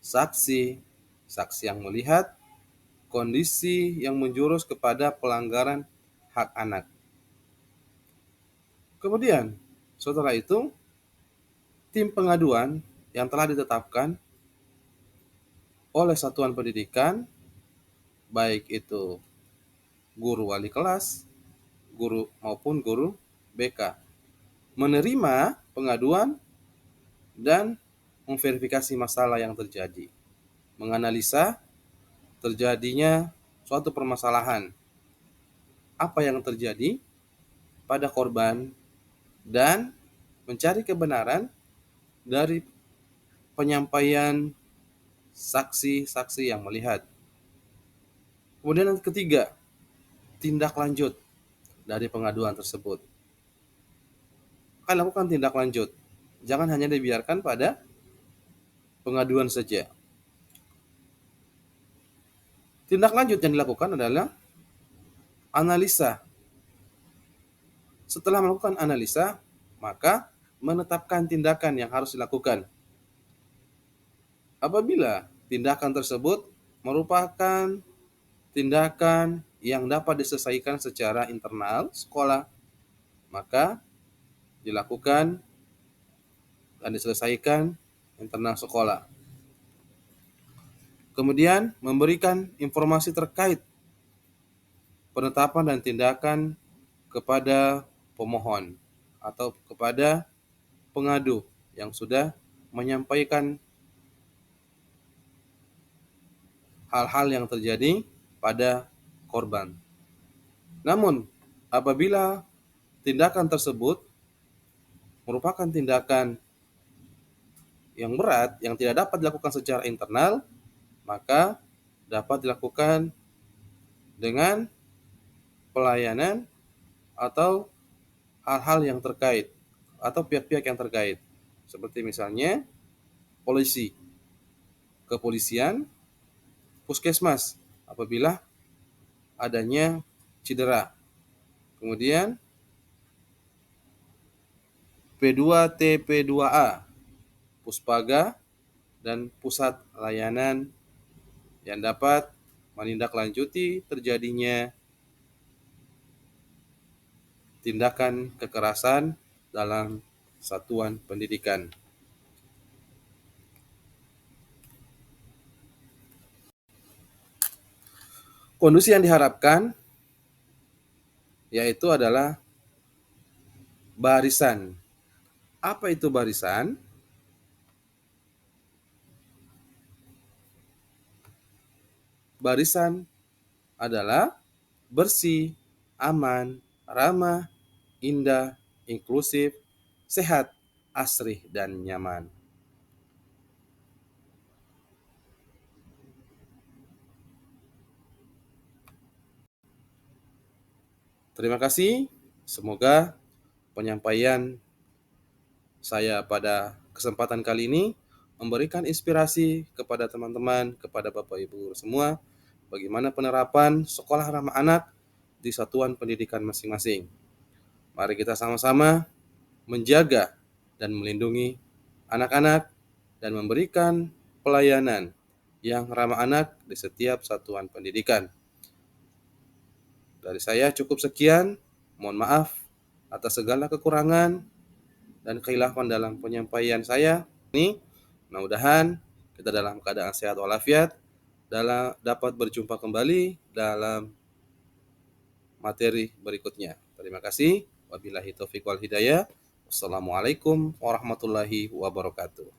saksi, saksi yang melihat, kondisi yang menjurus kepada pelanggaran hak anak. Kemudian, setelah itu, tim pengaduan yang telah ditetapkan oleh satuan pendidikan, baik itu guru wali kelas, guru maupun guru BK, menerima pengaduan dan memverifikasi masalah yang terjadi, menganalisa terjadinya suatu permasalahan, apa yang terjadi pada korban, dan mencari kebenaran dari penyampaian saksi-saksi yang melihat. Kemudian yang ketiga, tindak lanjut dari pengaduan tersebut. Akan lakukan tindak lanjut. Jangan hanya dibiarkan pada pengaduan saja. Tindak lanjut yang dilakukan adalah analisa. Setelah melakukan analisa, maka menetapkan tindakan yang harus dilakukan. Apabila tindakan tersebut merupakan tindakan yang dapat diselesaikan secara internal sekolah, maka dilakukan dan diselesaikan internal sekolah. Kemudian memberikan informasi terkait penetapan dan tindakan kepada pemohon atau kepada pengadu yang sudah menyampaikan hal-hal yang terjadi pada korban. Namun, apabila tindakan tersebut merupakan tindakan yang berat yang tidak dapat dilakukan secara internal, maka dapat dilakukan dengan pelayanan atau hal-hal yang terkait atau pihak-pihak yang terkait. Seperti misalnya polisi, kepolisian, puskesmas apabila adanya cedera. Kemudian P2T, P2A, Puspaga, dan pusat layanan yang dapat menindaklanjuti terjadinya tindakan kekerasan dalam satuan pendidikan. Kondisi yang diharapkan yaitu adalah barisan. Apa itu barisan? Barisan adalah bersih, aman, ramah, indah, inklusif, sehat, asri, dan nyaman. Terima kasih. Semoga penyampaian saya pada kesempatan kali ini memberikan inspirasi kepada teman-teman, kepada Bapak Ibu semua, bagaimana penerapan sekolah ramah anak di satuan pendidikan masing-masing. Mari kita sama-sama menjaga dan melindungi anak-anak dan memberikan pelayanan yang ramah anak di setiap satuan pendidikan. Dari saya cukup sekian. Mohon maaf atas segala kekurangan dan kekhilafan dalam penyampaian saya ini. Mudah-mudahan kita dalam keadaan sehat walafiat dapat berjumpa kembali dalam materi berikutnya. Terima kasih. Wabillahi taufiq wal hidayah. Wassalamualaikum warahmatullahi wabarakatuh.